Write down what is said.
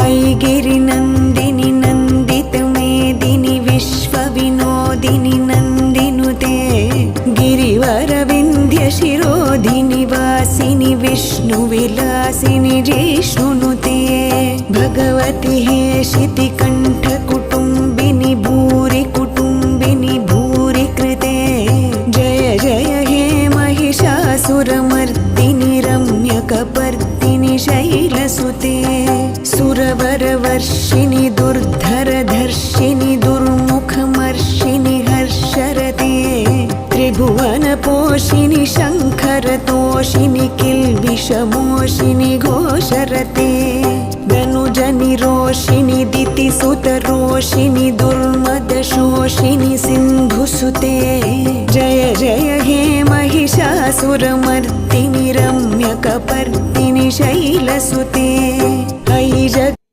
ऐगिरिनन्दिनि नन्दितमेदिनि विश्वविनोदिनि नन्दिनुते गिरिवरविन्ध्यशिरोधिनि वासिनि विष्णुविलासिनि जिष्णुनुते भगवति हेशितिकण्ठकुटुम्बिनि भूरि कुटुम्बिनि भूरि कृते जय जय हे महिषासुरमर्दिनि रम्यकपर्दिनि शैलसुते सुरवरवर्षिणि दुर्धरधर्षिणि दुर्मुखमर्षिणि हर्षरते त्रिभुवनपोषिणि शङ्खरतोषिणि किल्बिषमोषिणि घोषरते धनुजनिरोषिणि दितिसुतरोषिणि दुर्मदशोषिणि सिन्धुसुते जय जय हे महिषासुरमर्दिनि रम्यकपर्दिनि शैलसुते ऐ